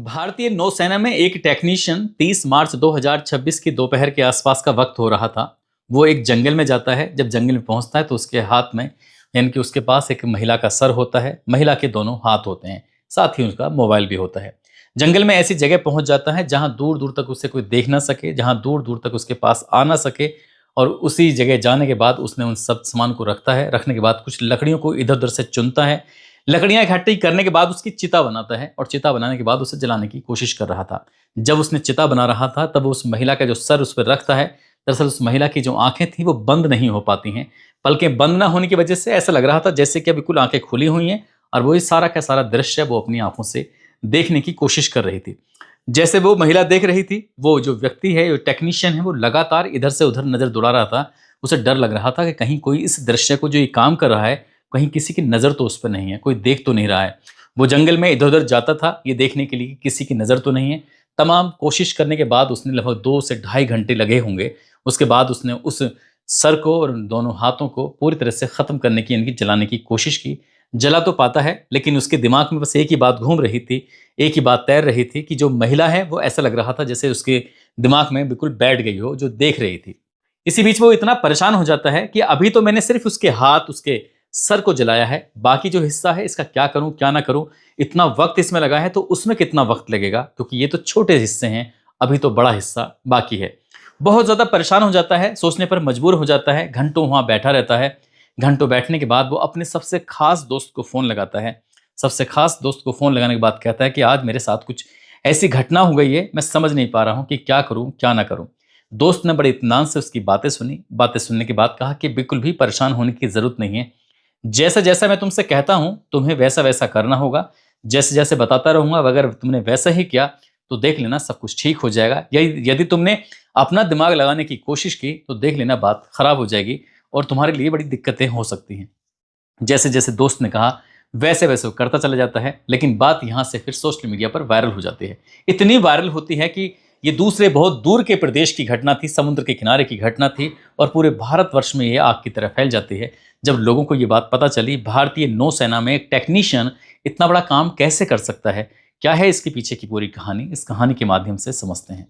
भारतीय नौसेना में एक टेक्नीशियन 30 मार्च 2026 की दोपहर के आसपास का वक्त हो रहा था। वो एक जंगल में जाता है। जब जंगल में पहुंचता है तो उसके हाथ में यानी कि उसके पास एक महिला का सर होता है, महिला के दोनों हाथ होते हैं, साथ ही उसका मोबाइल भी होता है। जंगल में ऐसी जगह पहुंच जाता है जहां दूर दूर तक उसे कोई देख ना सके, जहां दूर दूर तक उसके पास आ ना सके। और उसी जगह जाने के बाद उसने उन सब सामान को रखता है। रखने के बाद कुछ लकड़ियों को इधर उधर से चुनता है। लकड़ियां इकट्ठी करने के बाद उसकी चिता बनाता है और चिता बनाने के बाद उसे जलाने की कोशिश कर रहा था। जब उसने चिता बना रहा था तब उस महिला का जो सर उस पर रखता है। दरअसल उस महिला की जो आंखें थी वो बंद नहीं हो पाती हैं। पलकें बंद ना होने की वजह से ऐसा लग रहा था जैसे कि बिल्कुल आंखें खुली हुई हैं और वही सारा का सारा दृश्य वो अपनी आंखों से देखने की कोशिश कर रही थी। जैसे वो महिला देख रही थी, वो जो व्यक्ति है, जो टेक्नीशियन है, वो लगातार इधर से उधर नजर दौड़ा रहा था। उसे डर लग रहा था कि कहीं कोई इस दृश्य को जो ये काम कर रहा है, कहीं किसी की नज़र तो उस पर नहीं है, कोई देख तो नहीं रहा है। वो जंगल में इधर उधर जाता था ये देखने के लिए कि किसी की नज़र तो नहीं है। तमाम कोशिश करने के बाद उसने लगभग 2 से ढाई घंटे लगे होंगे। उसके बाद उसने उस सर को और उन दोनों हाथों को पूरी तरह से ख़त्म करने की, इनकी जलाने की कोशिश की। जला तो पाता है, लेकिन उसके दिमाग में बस एक ही बात घूम रही थी, एक ही बात तैर रही थी कि जो महिला है वो ऐसा लग रहा था जैसे उसके दिमाग में बिल्कुल बैठ गई हो, जो देख रही थी। इसी बीच वो इतना परेशान हो जाता है कि अभी तो मैंने सिर्फ उसके हाथ, उसके सर को जलाया है, बाकी जो हिस्सा है इसका क्या करूं क्या ना करूं। इतना वक्त इसमें लगा है तो उसमें कितना वक्त लगेगा, क्योंकि ये तो छोटे हिस्से हैं, अभी तो बड़ा हिस्सा बाकी है। बहुत ज्यादा परेशान हो जाता है, सोचने पर मजबूर हो जाता है। घंटों वहां बैठा रहता है। घंटों बैठने के बाद वो अपने सबसे खास दोस्त को फोन लगाता है। सबसे खास दोस्त को फोन लगाने के बाद कहता है कि आज मेरे साथ कुछ ऐसी घटना हो गई है, मैं समझ नहीं पा रहा हूं कि क्या करूं क्या ना करूं। दोस्त ने बड़े इत्मीनान से उसकी बातें सुनी। बातें सुनने के बाद कहा कि बिल्कुल भी परेशान होने की जरूरत नहीं है। जैसा जैसा मैं तुमसे कहता हूं तुम्हें वैसा वैसा करना होगा। जैसे जैसे बताता रहूंगा, अगर तुमने वैसा ही किया तो देख लेना सब कुछ ठीक हो जाएगा। यदि तुमने अपना दिमाग लगाने की कोशिश की तो देख लेना बात खराब हो जाएगी और तुम्हारे लिए बड़ी दिक्कतें हो सकती हैं। जैसे जैसे दोस्त ने कहा वैसे वैसे वो करता चला जाता है। लेकिन बात यहाँ से फिर सोशल मीडिया पर वायरल हो जाती है। इतनी वायरल होती है कि ये दूसरे बहुत दूर के प्रदेश की घटना थी, समुद्र के किनारे की घटना थी, और पूरे भारतवर्ष में ये आग की तरह फैल जाती है। जब लोगों को ये बात पता चली, भारतीय नौसेना में एक टेक्नीशियन इतना बड़ा काम कैसे कर सकता है, क्या है इसके पीछे की पूरी कहानी, इस कहानी के माध्यम से समझते हैं।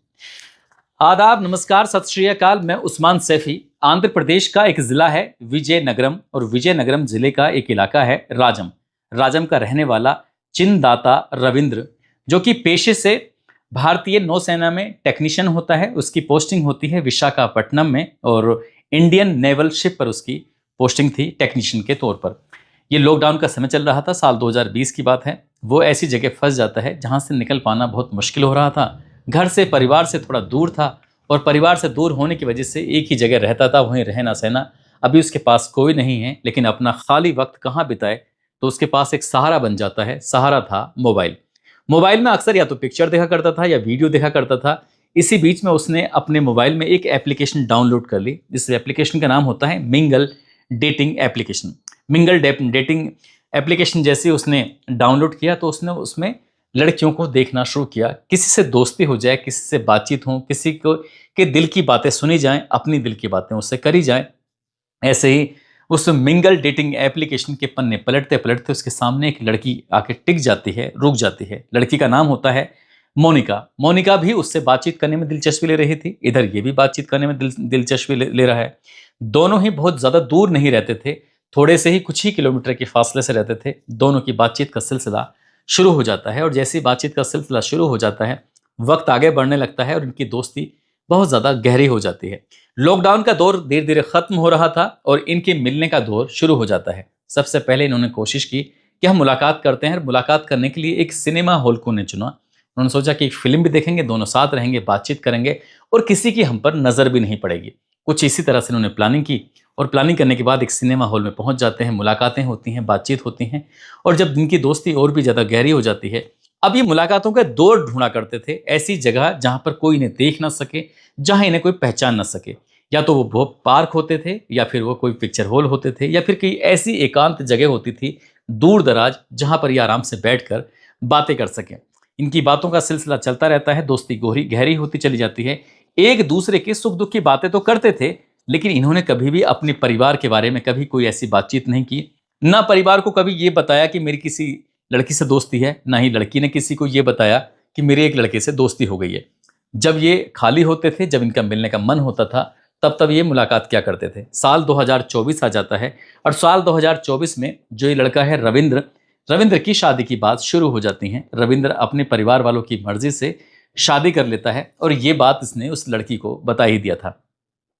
आदाब, नमस्कार, सत श्री अकाल। मैं उस्मान सैफी। आंध्र प्रदेश का एक जिला है विजयनगरम, और विजयनगरम जिले का एक इलाका है राजम। राजम का रहने वाला चिन्नदाता रविंद्र, जो कि पेशे से भारतीय नौसेना में टेक्नीशियन होता है। उसकी पोस्टिंग होती है विशाखापट्टनम में, और इंडियन नेवल शिप पर उसकी पोस्टिंग थी टेक्नीशियन के तौर पर। ये लॉकडाउन का समय चल रहा था, साल 2020 की बात है। वो ऐसी जगह फंस जाता है जहां से निकल पाना बहुत मुश्किल हो रहा था। घर से, परिवार से थोड़ा दूर था, और परिवार से दूर होने की वजह से एक ही जगह रहता था, वहीं रहना सहना। अभी उसके पास कोई नहीं है, लेकिन अपना खाली वक्त कहाँ बिताए, तो उसके पास एक सहारा बन जाता है। सहारा था मोबाइल। मोबाइल में अक्सर या तो पिक्चर देखा करता था या वीडियो देखा करता था। इसी बीच में उसने अपने मोबाइल में एक एप्लीकेशन डाउनलोड कर ली। इस एप्लीकेशन का नाम होता है mingle dating application. Mingle dating application जैसे उसने डाउनलोड किया तो उसने उसमें लड़कियों को देखना शुरू किया। किसी से दोस्ती हो जाए, किसी से बातचीत हो, किसी को के दिल की बातें सुनी जाएं, अपनी दिल की बातें उससे करी जाएं। ऐसे ही उस मिंगल डेटिंग एप्लीकेशन के पन्ने पलटते पलटते उसके सामने एक लड़की आके टिक जाती है, रुक जाती है। लड़की का नाम होता है मोनिका। मोनिका भी उससे बातचीत करने में दिलचस्पी ले रही थी, इधर ये भी बातचीत करने में दिलचस्पी ले रहा है। दोनों ही बहुत ज़्यादा दूर नहीं रहते थे, थोड़े से ही कुछ ही किलोमीटर के फासले से रहते थे। दोनों की बातचीत का सिलसिला शुरू हो जाता है, और जैसे ही बातचीत का सिलसिला शुरू हो जाता है, वक्त आगे बढ़ने लगता है और इनकी दोस्ती बहुत ज़्यादा गहरी हो जाती है। लॉकडाउन का दौर धीरे धीरे खत्म हो रहा था और इनके मिलने का दौर शुरू हो जाता है। सबसे पहले इन्होंने कोशिश की कि हम मुलाकात करते हैं। मुलाकात करने के लिए एक सिनेमा हॉल को उन्हें चुना। उन्होंने सोचा कि एक फिल्म भी देखेंगे, दोनों साथ रहेंगे, बातचीत करेंगे, और किसी की हम पर नज़र भी नहीं पड़ेगी। कुछ इसी तरह से उन्होंने प्लानिंग की, और प्लानिंग करने के बाद एक सिनेमा हॉल में पहुंच जाते हैं। मुलाकातें होती हैं, बातचीत होती हैं, और जब इनकी दोस्ती और भी ज़्यादा गहरी हो जाती है, अब ये मुलाकातों का दौर ढूंढा करते थे। ऐसी जगह जहां पर कोई इन्हें देख ना सके, जहां इन्हें कोई पहचान ना सके। या तो वो पार्क होते थे, या फिर वो कोई पिक्चर हॉल होते थे, या फिर कोई ऐसी एकांत जगह होती थी दूर दराज, जहां पर ये आराम से बैठकर बातें कर सकें। इनकी बातों का सिलसिला चलता रहता है, दोस्ती गहरी होती चली जाती है। एक दूसरे के सुख दुख की बातें तो करते थे, लेकिन इन्होंने कभी भी अपने परिवार के बारे में कभी कोई ऐसी बातचीत नहीं की। ना परिवार को कभी ये बताया कि मेरी किसी लड़की से दोस्ती है, ना ही लड़की ने किसी को ये बताया कि मेरे एक लड़के से दोस्ती हो गई है। जब ये खाली होते थे, जब इनका मिलने का मन होता था, तब तब ये मुलाकात क्या करते थे। साल 2024 आ जाता है और साल 2024 में जो ये लड़का है रविंद्र, रविंद्र की शादी की बात शुरू हो जाती है। रविंद्र अपने परिवार वालों की मर्जी से शादी कर लेता है और ये बात इसने उस लड़की को बता ही दिया था।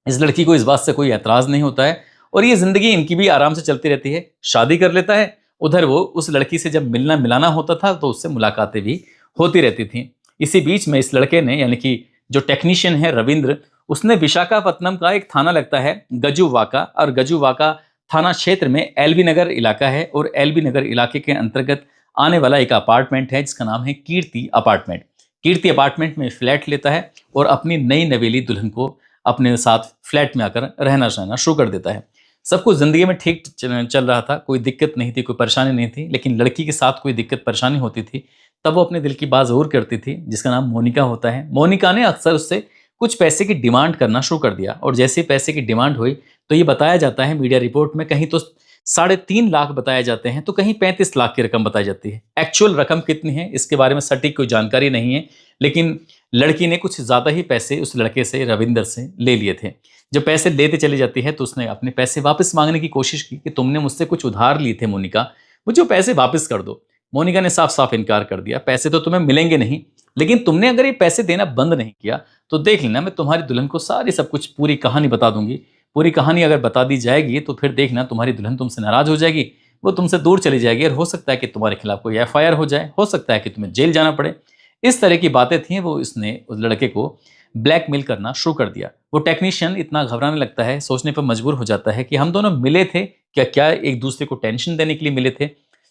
इस लड़की को इस बात से कोई ऐतराज नहीं होता है और ये जिंदगी इनकी भी आराम से चलती रहती है। शादी कर लेता है, उधर वो उस लड़की से जब मिलना मिलाना होता था तो उससे मुलाकातें भी होती रहती थी। इसी बीच में इस लड़के ने, यानी कि जो टेक्नीशियन है रविंद्र, उसने विशाखापत्तनम का एक थाना लगता है गजुवाका, और गजुवाका थाना क्षेत्र में एलबी नगर इलाका है और एलबी नगर इलाके के अंतर्गत आने वाला एक अपार्टमेंट है जिसका नाम है कीर्ति अपार्टमेंट। कीर्ति अपार्टमेंट में फ्लैट लेता है और अपनी नई नवेली दुल्हन को अपने साथ फ्लैट में आकर रहना शुरू कर देता है। सब कुछ जिंदगी में ठीक चल रहा था, कोई दिक्कत नहीं थी, कोई परेशानी नहीं थी, लेकिन लड़की के साथ कोई दिक्कत परेशानी होती थी तब वो अपने दिल की बात जरूर करती थी, जिसका नाम मोनिका होता है। मोनिका ने अक्सर उससे कुछ पैसे की डिमांड करना शुरू कर दिया और जैसे पैसे की डिमांड हुई तो ये बताया जाता है मीडिया रिपोर्ट में, कहीं तो 3.5 लाख बताए जाते हैं तो कहीं 35 लाख की रकम बताई जाती है। एक्चुअल रकम कितनी है इसके बारे में सटीक कोई जानकारी नहीं है, लेकिन लड़की ने कुछ ज़्यादा ही पैसे उस लड़के से, रविंदर से ले लिए थे। जब पैसे लेते चली जाती है तो उसने अपने पैसे वापस मांगने की कोशिश की कि तुमने मुझसे कुछ उधार लिए थे मोनिका, मुझे वो पैसे वापस कर दो। मोनिका ने साफ साफ इनकार कर दिया, पैसे तो तुम्हें मिलेंगे नहीं, लेकिन तुमने अगर ये पैसे देना बंद नहीं किया तो देख लेना, मैं तुम्हारी दुल्हन को सारी सब कुछ पूरी कहानी बता दूंगी। पूरी कहानी अगर बता दी जाएगी तो फिर देखना तुम्हारी दुल्हन तुमसे नाराज हो जाएगी, वो तुमसे दूर चली जाएगी और हो सकता है कि तुम्हारे खिलाफ कोई FIR हो जाए, हो सकता है कि तुम्हें जेल जाना पड़े। इस तरह की बातें थी। वो इसने उस लड़के को ब्लैकमेल करना शुरू कर दिया। वो टेक्नीशियन इतना घबराने लगता है, सोचने पर मजबूर हो जाता है कि हम दोनों मिले थे क्या एक दूसरे को टेंशन देने के लिए मिले थे।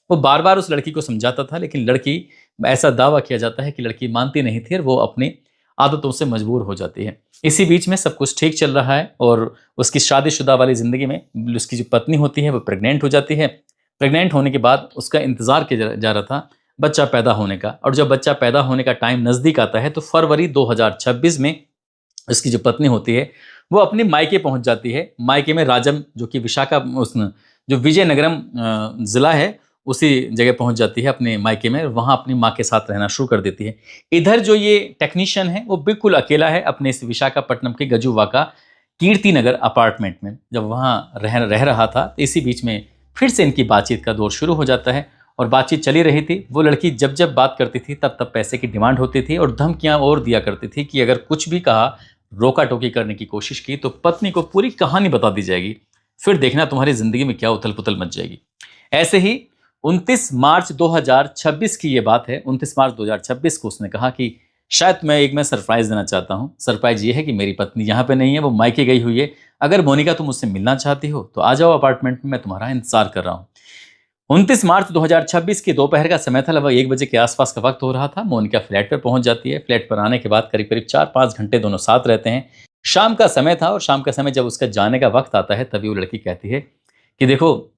वो बार बार उस लड़की को समझाता था, लेकिन लड़की, ऐसा दावा किया जाता है कि लड़की मानती नहीं थी और वो अपनी आदतों से मजबूर हो जाती है। इसी बीच में सब कुछ ठीक चल रहा है और उसकी शादीशुदा वाली जिंदगी में उसकी जो पत्नी होती है वो प्रेग्नेंट हो जाती है। प्रेग्नेंट होने के बाद उसका इंतजार किया जा रहा था बच्चा पैदा होने का, और जब बच्चा पैदा होने का टाइम नज़दीक आता है तो फरवरी 2026 में उसकी जो पत्नी होती है वो अपनी मायके पहुंच जाती है। मायके में राजम, जो कि जो विजयनगरम ज़िला है, उसी जगह पहुंच जाती है अपने मायके में, वहां अपनी माँ के साथ रहना शुरू कर देती है। इधर जो ये टेक्नीशियन है वो बिल्कुल अकेला है अपने इस विशाखापट्टनम के गजुवाका कीर्ति नगर अपार्टमेंट में। जब वहां रह रहा था तो इसी बीच में फिर से इनकी बातचीत का दौर शुरू हो जाता है और बातचीत चली रही थी। वो लड़की जब जब बात करती थी तब तब पैसे की डिमांड होती थी और धमकियां और दिया करती थी कि अगर कुछ भी कहा, रोका टोकी करने की कोशिश की तो पत्नी को पूरी कहानी बता दी जाएगी, फिर देखना तुम्हारी जिंदगी में क्या उथल पुथल मच जाएगी। ऐसे ही 29 मार्च 2026 की ये बात है। 29 मार्च 2026 को उसने कहा कि शायद मैं सरप्राइज देना चाहता हूँ। सरप्राइज ये है कि मेरी पत्नी यहाँ पे नहीं है, वो मायके गई हुई है। अगर मोनिका तुम मुझसे मिलना चाहती हो तो आ जाओ अपार्टमेंट में, मैं तुम्हारा इंतजार कर रहा हूँ। 29 मार्च 2026 की दोपहर का समय था, लगभग 1 बजे के आसपास का वक्त हो रहा था। मोनिका फ्लैट पर पहुंच जाती है। फ्लैट पर आने के बाद करीब करीब 4-5 घंटे दोनों साथ रहते हैं। शाम का समय था और शाम का समय जब उसका जाने का वक्त आता है तभी वो लड़की कहती है कि देखो,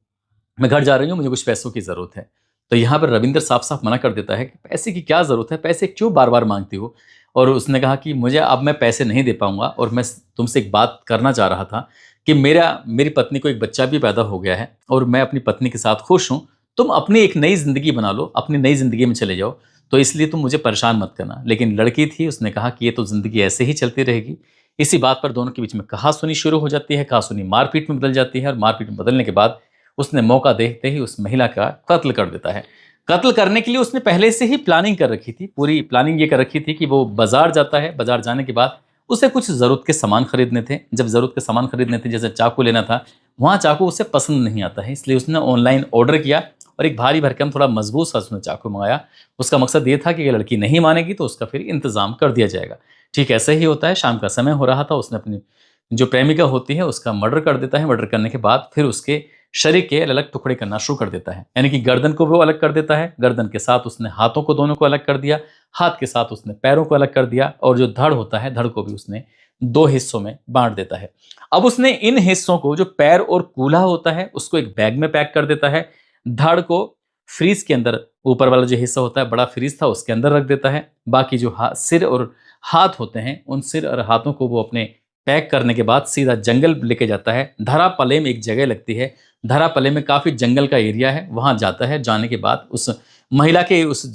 मैं घर जा रही हूँ, मुझे कुछ पैसों की ज़रूरत है। तो यहाँ पर रविंद्र साफ साफ मना कर देता है कि पैसे की क्या ज़रूरत है, पैसे क्यों बार बार मांगती हो। और उसने कहा कि मुझे अब मैं पैसे नहीं दे पाऊंगा और मैं तुमसे एक बात करना चाह रहा था कि मेरी पत्नी को एक बच्चा भी पैदा हो गया है और मैं अपनी पत्नी के साथ खुश हूँ। तुम अपनी एक नई ज़िंदगी बना लो, अपनी नई ज़िंदगी में चले जाओ, तो इसलिए तुम मुझे परेशान मत करना। लेकिन लड़की थी, उसने कहा कि ये तो ज़िंदगी ऐसे ही चलती रहेगी। इसी बात पर दोनों के बीच में कहासुनी शुरू हो जाती है। कहासुनी मारपीट में बदल जाती है और मारपीट में बदलने के बाद उसने मौका देखते ही उस महिला का कत्ल कर देता है। कत्ल करने के लिए उसने पहले से ही प्लानिंग कर रखी थी। पूरी प्लानिंग ये कर रखी थी कि वो बाजार जाता है, बाजार जाने के बाद उसे कुछ ज़रूरत के सामान खरीदने थे। जब ज़रूरत के सामान खरीदने थे, जैसे चाकू लेना था, वहाँ चाकू उसे पसंद नहीं आता है, इसलिए उसने ऑनलाइन ऑर्डर किया और एक भारी भरकम थोड़ा मजबूत सा उसने चाकू मंगाया। उसका मकसद ये था कि अगर लड़की नहीं मानेगी तो उसका फिर इंतज़ाम कर दिया जाएगा। ठीक ऐसे ही होता है। शाम का समय हो रहा था, उसने अपनी जो प्रेमिका होती है उसका मर्डर कर देता है। मर्डर करने के बाद फिर उसके शरीर के अलग टुकड़े करना शुरू कर देता है, यानी कि गर्दन को वो अलग कर देता है। गर्दन के साथ उसने हाथों को दोनों को अलग कर दिया, हाथ के साथ उसने पैरों को अलग कर दिया और जो धड़ होता है, धड़ को भी उसने 2 हिस्सों में बांट देता है। अब उसने इन हिस्सों को, जो पैर और कूल्हा होता है, उसको एक बैग में पैक कर देता है। धड़ को फ्रीज के अंदर, ऊपर वाला जो हिस्सा होता है, बड़ा फ्रीज था, उसके अंदर रख देता है। बाकी जो सिर और हाथ होते हैं, उन सिर और हाथों को वो अपने पैक करने के बाद सीधा जंगल लेके जाता है। धरापले में एक जगह लगती है, धरापले में काफ़ी जंगल का एरिया है, वहाँ जाता है। जाने के बाद उस महिला के उस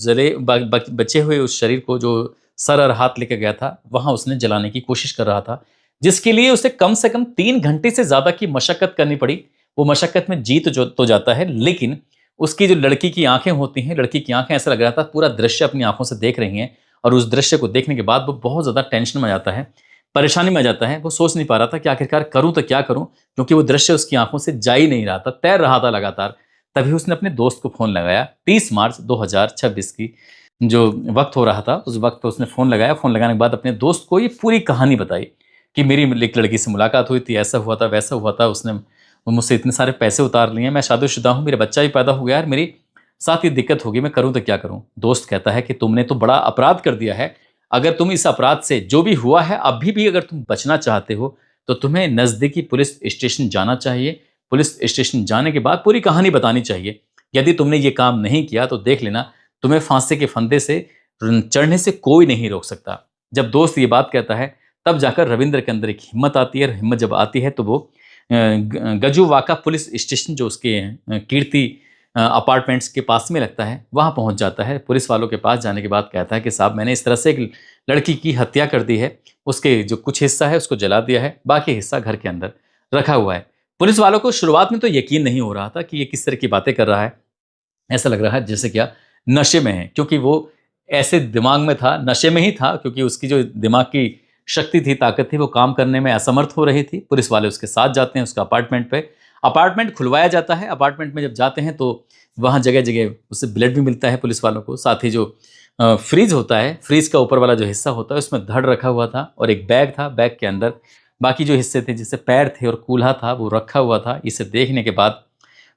बचे हुए उस शरीर को जो सर और हाथ लेकर गया था वहां उसने जलाने की कोशिश कर रहा था, जिसके लिए उसे कम से कम 3 घंटे से ज्यादा की मशक्कत करनी पड़ी। वो मशक्कत में जीत जो तो जाता है, लेकिन उसकी जो लड़की की आंखें होती हैं, लड़की की आंखें ऐसा लग रहा था पूरा दृश्य अपनी आंखों से देख रही हैं, और उस दृश्य को देखने के बाद वो बहुत ज्यादा टेंशन में आ जाता है, परेशानी में आ जाता है। वो सोच नहीं पा रहा था कि आखिरकार करूं तो क्या करूं, क्योंकि वो दृश्य उसकी आंखों से जा ही नहीं रहा था, तैर रहा था लगातार। तभी उसने अपने दोस्त को फोन लगाया। 30 मार्च 2026 की जो वक्त हो रहा था, उस वक्त पे उसने फोन लगाया। फोन लगाने के बाद अपने दोस्त को ये पूरी कहानी बताई कि मेरी एक लड़की से मुलाकात हुई थी, ऐसा हुआ था, वैसा हुआ था, उसने मुझसे इतने सारे पैसे उतार लिए, मैं शादीशुदा हूँ, मेरा बच्चा भी पैदा हो गया है, मेरी साथ ही दिक्कत होगी, मैं करूँ तो क्या करूँ। दोस्त कहता है कि तुमने तो बड़ा अपराध कर दिया है, अगर तुम इस अपराध से जो भी हुआ है अभी भी अगर तुम बचना चाहते हो तो तुम्हें नज़दीकी पुलिस स्टेशन जाना चाहिए। पुलिस स्टेशन जाने के बाद पूरी कहानी बतानी चाहिए। यदि तुमने ये काम नहीं किया तो देख लेना, तुम्हें फांसी के फंदे से चढ़ने से कोई नहीं रोक सकता। जब दोस्त ये बात कहता है तब जाकर रविंद्र के अंदर एक हिम्मत आती है, और हिम्मत जब आती है तो वो गजुवाका पुलिस स्टेशन जो उसके कीर्ति अपार्टमेंट्स के पास में लगता है वहाँ पहुँच जाता है। पुलिस वालों के पास जाने के बाद कहता है कि साहब मैंने इस तरह से एक लड़की की हत्या कर दी है, उसके जो कुछ हिस्सा है उसको जला दिया है, बाकी हिस्सा घर के अंदर रखा हुआ है। पुलिस वालों को शुरुआत में तो यकीन नहीं हो रहा था कि ये किस तरह की बातें कर रहा है। ऐसा लग रहा है जैसे क्या नशे में है, क्योंकि वो ऐसे दिमाग में था, नशे में ही था, क्योंकि उसकी जो दिमाग की शक्ति थी, ताकत थी, वो काम करने में असमर्थ हो रही थी। पुलिस वाले उसके साथ जाते हैं उसका अपार्टमेंट पे। अपार्टमेंट खुलवाया जाता है। अपार्टमेंट में जब जाते हैं तो वहाँ जगह जगह उससे ब्लड भी मिलता है पुलिस वालों को। साथ ही जो फ्रीज होता है, फ्रीज का ऊपर वाला जो हिस्सा होता है उसमें धड़ रखा हुआ था, और एक बैग था, बैग के अंदर बाकी जो हिस्से थे जैसे पैर थे और कूल्हा था वो रखा हुआ था। इसे देखने के बाद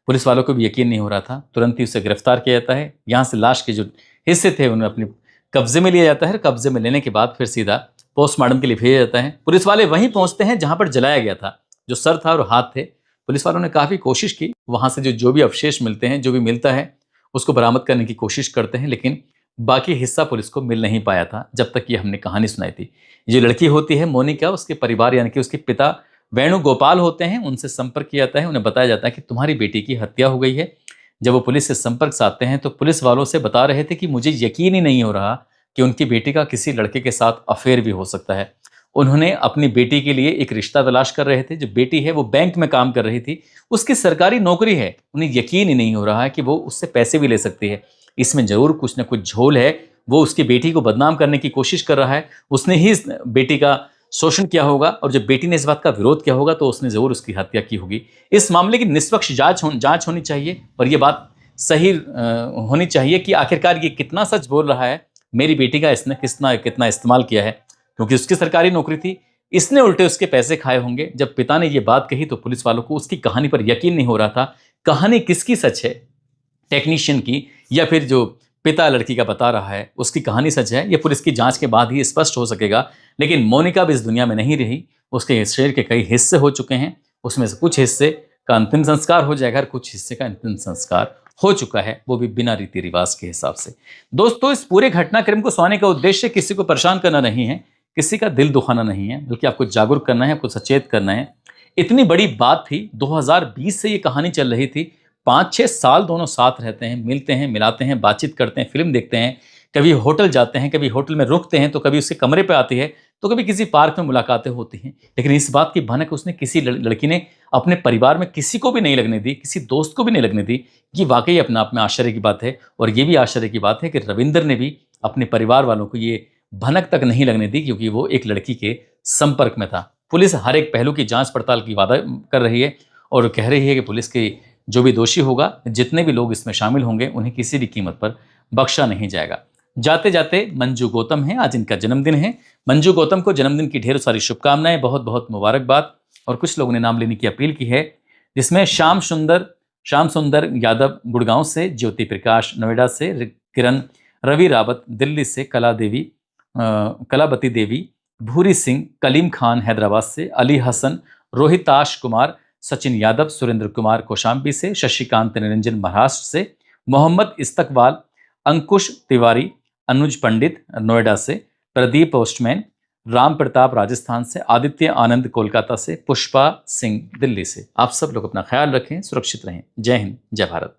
पुलिस वालों को भी यकीन नहीं हो रहा था। तुरंत ही उसे गिरफ्तार किया जाता है। यहाँ से लाश के जो हिस्से थे उन्हें अपने कब्जे में लिया जाता है। कब्जे में लेने के बाद फिर सीधा पोस्टमार्टम के लिए भेजा जाता है। पुलिस वाले वहीं पहुंचते हैं जहां पर जलाया गया था, जो सर था और हाथ थे। पुलिस वालों ने काफ़ी कोशिश की, वहां से जो भी अवशेष मिलते हैं, जो भी मिलता है उसको बरामद करने की कोशिश करते हैं, लेकिन बाकी हिस्सा पुलिस को मिल नहीं पाया था जब तक ये हमने कहानी सुनाई थी। ये लड़की होती है मोनिका, उसके परिवार यानी कि उसके पिता वेणुगोपाल होते हैं, उनसे संपर्क किया जाता है। उन्हें बताया जाता है कि तुम्हारी बेटी की हत्या हो गई है। जब वो पुलिस से संपर्क से आते हैं तो पुलिस वालों से बता रहे थे कि मुझे यकीन ही नहीं हो रहा कि उनकी बेटी का किसी लड़के के साथ अफेयर भी हो सकता है। उन्होंने अपनी बेटी के लिए एक रिश्ता तलाश कर रहे थे। जो बेटी है वो बैंक में काम कर रही थी, उसकी सरकारी नौकरी है। उन्हें यकीन ही नहीं हो रहा है कि वो उससे पैसे भी ले सकती है। इसमें जरूर कुछ ना कुछ झोल है। वो उसकी बेटी को बदनाम करने की कोशिश कर रहा है। उसने ही इस बेटी का शोषण किया होगा, और जब बेटी ने इस बात का विरोध किया होगा तो उसने जरूर उसकी हत्या की होगी। इस मामले की निष्पक्ष जांच होनी चाहिए, और ये बात सही होनी चाहिए कि आखिरकार ये कितना सच बोल रहा है, मेरी बेटी का इसने कितना इस्तेमाल किया है, क्योंकि उसकी सरकारी नौकरी थी, इसने उल्टे उसके पैसे खाए होंगे। जब पिता ने ये बात कही तो पुलिस वालों को उसकी कहानी पर यकीन नहीं हो रहा था। कहानी किसकी सच है, टेक्नीशियन की या फिर जो पिता लड़की का बता रहा है उसकी कहानी सच है, ये पुलिस की जांच के बाद ही स्पष्ट हो सकेगा। लेकिन मोनिका भी इस दुनिया में नहीं रही। उसके शरीर के कई हिस्से हो चुके हैं, उसमें से कुछ हिस्से का अंतिम संस्कार हो जाएगा और कुछ हिस्से का अंतिम संस्कार हो चुका है, वो भी बिना रीति रिवाज के हिसाब से। दोस्तों, इस पूरे घटनाक्रम को सुनाने का उद्देश्य किसी को परेशान करना नहीं है, किसी का दिल दुखाना नहीं है, बल्कि आपको जागरूक करना है, आपको सचेत करना है। इतनी बड़ी बात थी, 2020 से ये कहानी चल रही थी। 5-6 साल दोनों साथ रहते हैं, मिलते हैं, मिलाते हैं, बातचीत करते हैं, फिल्म देखते हैं, कभी होटल जाते हैं, कभी होटल में रुकते हैं, तो कभी उसके कमरे पे आती है, तो कभी किसी पार्क में मुलाकातें होती हैं। लेकिन इस बात की भनक उसने किसी लड़की ने अपने परिवार में किसी को भी नहीं लगने दी, किसी दोस्त को भी नहीं लगने दी। ये वाकई अपने आप में आश्चर्य की बात है। और ये भी आश्चर्य की बात है कि रविंदर ने भी अपने परिवार वालों को ये भनक तक नहीं लगने दी, क्योंकि वो एक लड़की के संपर्क में था। पुलिस हर एक पहलू की जांच पड़ताल की वादा कर रही है और कह रही है कि पुलिस के जो भी दोषी होगा, जितने भी लोग इसमें शामिल होंगे, उन्हें किसी भी कीमत पर बख्शा नहीं जाएगा। जाते जाते मंजू गौतम हैं, आज इनका जन्मदिन है। मंजू गौतम को जन्मदिन की ढेर सारी शुभकामनाएं, बहुत बहुत मुबारकबाद। और कुछ लोगों ने नाम लेने की अपील की है, जिसमें श्याम सुंदर यादव गुड़गांव से, ज्योति प्रकाश नोएडा से, किरण रवि रावत दिल्ली से, कलावती देवी, भूरी सिंह, कलीम खान हैदराबाद से, अली हसन, रोहिताश कुमार, सचिन यादव, सुरेंद्र कुमार कौशाम्बी से, शशिकांत निरंजन महाराष्ट्र से, मोहम्मद इस्तकबाल, अंकुश तिवारी, अनुज पंडित नोएडा से, प्रदीप पोस्टमैन, राम प्रताप राजस्थान से, आदित्य आनंद कोलकाता से, पुष्पा सिंह दिल्ली से। आप सब लोग अपना ख्याल रखें, सुरक्षित रहें। जय हिंद, जय भारत।